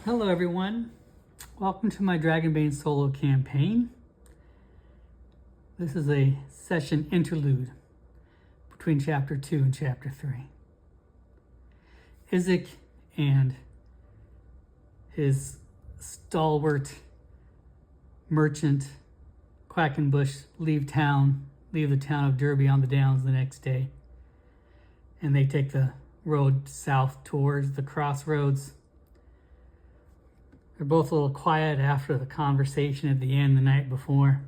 Hello everyone, welcome to my Dragonbane solo campaign. This is a session interlude between chapter 2 and chapter 3. Isaac and his stalwart merchant Quackenbush leave the town of Derby on the Downs the next day, and they take the road south towards the crossroads. They're both a little quiet after the conversation at the end the night before.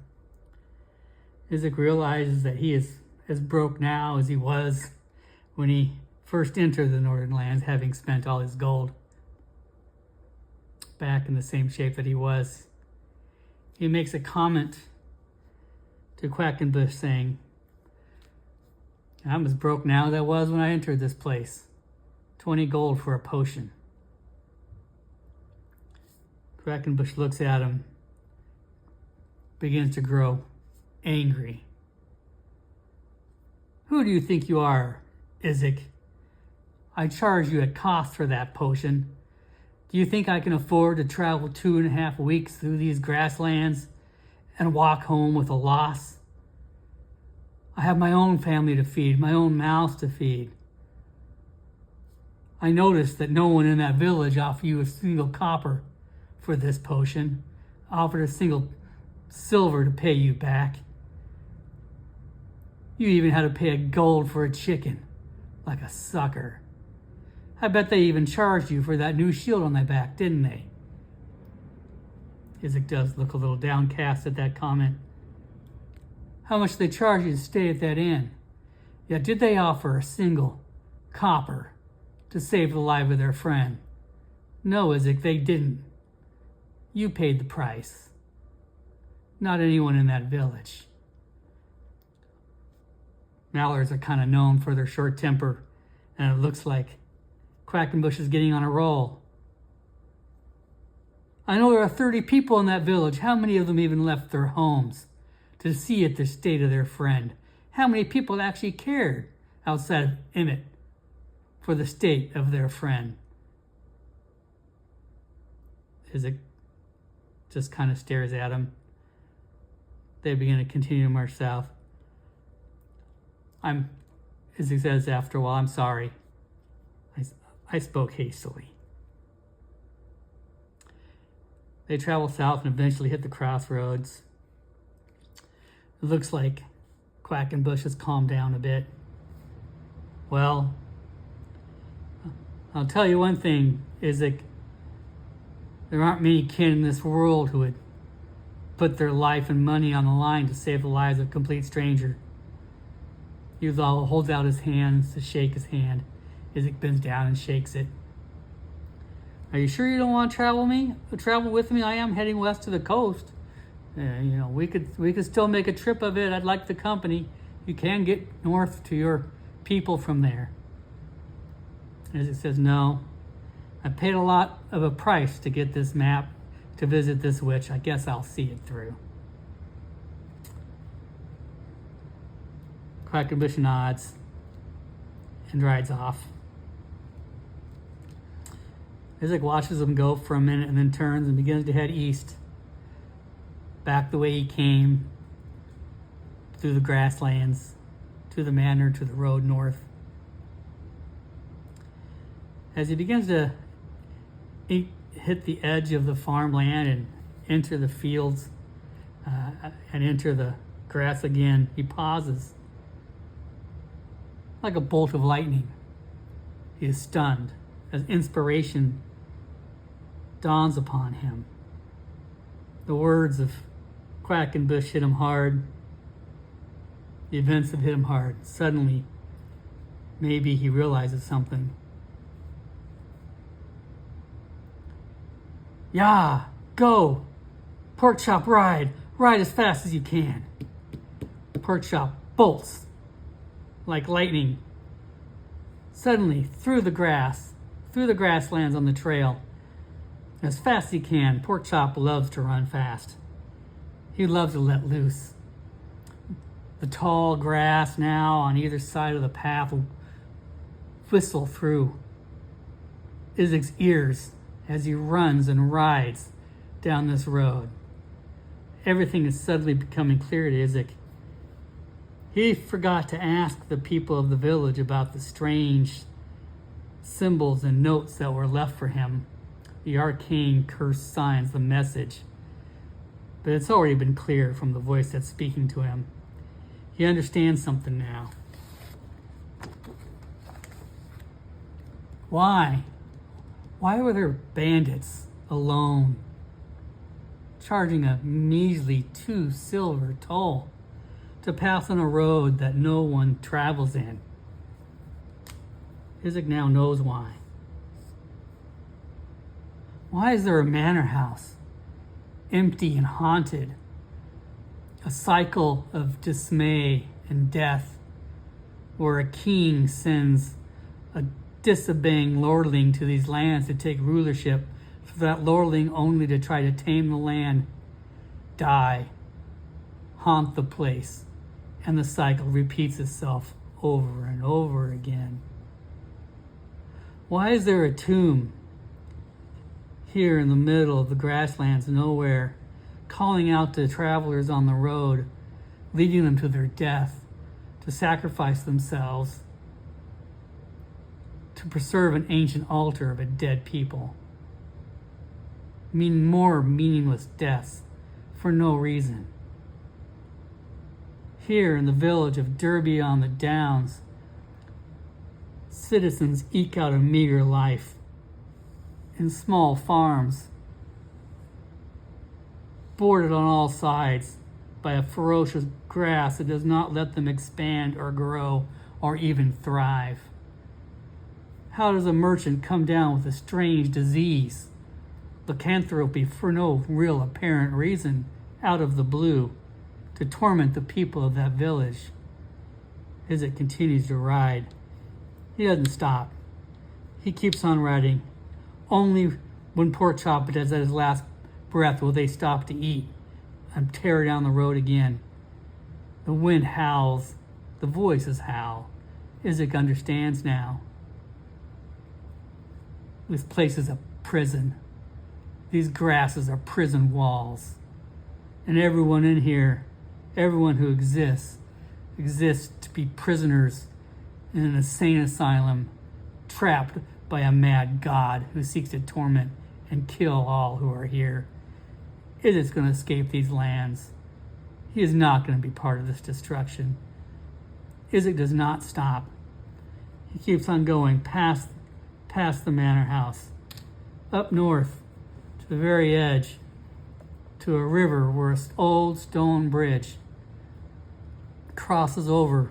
Isaac realizes that he is as broke now as he was when he first entered the Northern Lands, having spent all his gold. Back in the same shape that he was. He makes a comment to Quackenbush saying, "I'm as broke now as I was when I entered this place. 20 gold for a potion." Dragonbush looks at him, begins to grow angry. "Who do you think you are, Isaac? I charge you at cost for that potion. Do you think I can afford to travel 2.5 weeks through these grasslands and walk home with a loss? I have my own family to feed, my own mouths to feed. I noticed that no one in that village offered you a single copper for this potion, offered a single silver to pay you back. You even had to pay a gold for a chicken, like a sucker. I bet they even charged you for that new shield on thy back, didn't they?" Isaac does look a little downcast at that comment. "How much did they charge you to stay at that inn? Yet did they offer a single copper to save the life of their friend? No, Isaac, they didn't. You paid the price, not anyone in that village." Mallards are kind of known for their short temper, and it looks like Quackenbush is getting on a roll. "I know there are 30 people in that village. How many of them even left their homes to see the state of their friend? How many people actually cared outside of Emmett for the state of their friend?" Isaac just kind of stares at him. They begin to continue to march south. Isaac says after a while, "I'm sorry. I spoke hastily." They travel south and eventually hit the crossroads. It looks like Quackenbush has calmed down a bit. "Well, I'll tell you one thing, Isaac. There aren't many kin in this world who would put their life and money on the line to save the lives of a complete stranger." Uzal holds out his hands to shake his hand. Isaac bends down and shakes it. "Are you sure you don't want to travel with me? I am heading west to the coast. We could still make a trip of it. I'd like the company. You can get north to your people from there." Isaac says, "No. I paid a lot of a price to get this map to visit this witch. I guess I'll see it through." Quackenbush nods and rides off. Isaac watches him go for a minute and then turns and begins to head east, back the way he came, through the grasslands, to the manor, to the road north. As he begins to hit the edge of the farmland and enter the fields and enter the grass again, he pauses. Like a bolt of lightning, he is stunned as inspiration dawns upon him. The words of Quackenbush hit him hard. The events have hit him hard. Suddenly, maybe he realizes something. "Yeah, go! Pork chop, ride! Ride as fast as you can!" Pork chop bolts like lightning. Suddenly, through the grasslands on the trail, as fast as he can. Pork chop loves to run fast. He loves to let loose. The tall grass now on either side of the path will whistle through Isaac's ears as he runs and rides down this road. Everything is suddenly becoming clear to Isaac. He forgot to ask the people of the village about the strange symbols and notes that were left for him, the arcane cursed signs, the message. But it's already been clear from the voice that's speaking to him. He understands something now. Why? Why were there bandits alone, charging a measly 2 silver toll to pass on a road that no one travels in? Isaac now knows why. Why is there a manor house, empty and haunted? A cycle of dismay and death, where a king sends a disobeying lordling to these lands to take rulership, for that lordling only to try to tame the land, die, haunt the place, and the cycle repeats itself over and over again. Why is there a tomb here in the middle of the grasslands nowhere, calling out to travelers on the road, leading them to their death, to sacrifice themselves, to preserve an ancient altar of a dead people? More meaningless deaths for no reason. Here in the village of Derby on the Downs, citizens eke out a meager life in small farms, bordered on all sides by a ferocious grass that does not let them expand or grow or even thrive. How does a merchant come down with a strange disease, lycanthropy, for no real apparent reason, out of the blue, to torment the people of that village? As it continues to ride, he doesn't stop. He keeps on riding. Only when poor Chop is at his last breath will they stop to eat and tear down the road again. The wind howls. The voices howl. Isaac understands now. This place is a prison. These grasses are prison walls. And everyone in here, everyone who exists to be prisoners in an insane asylum, trapped by a mad god who seeks to torment and kill all who are here. Isaac's going to escape these lands. He is not going to be part of this destruction. Isaac does not stop. He keeps on going past the manor house, up north to the very edge, to a river where an old stone bridge crosses over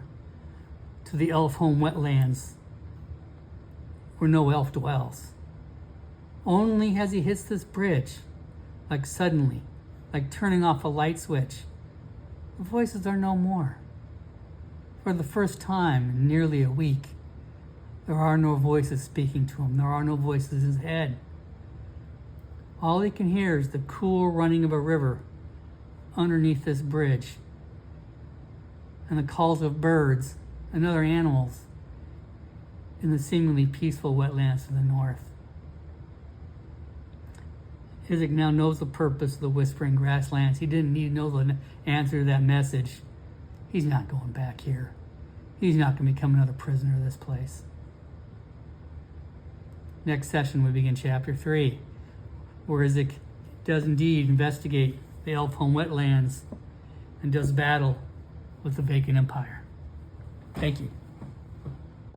to the elf home wetlands where no elf dwells. Only as he hits this bridge, like suddenly, like turning off a light switch, the voices are no more. For the first time in nearly a week, there are no voices speaking to him. There are no voices in his head. All he can hear is the cool running of a river underneath this bridge, and the calls of birds and other animals in the seemingly peaceful wetlands to the north. Isaac now knows the purpose of the whispering grasslands. He didn't need to know the answer to that message. He's not going back here. He's not going to become another prisoner of this place. Next session, we begin chapter 3, where Isaac does indeed investigate the elf home wetlands and does battle with the vacant empire. Thank you.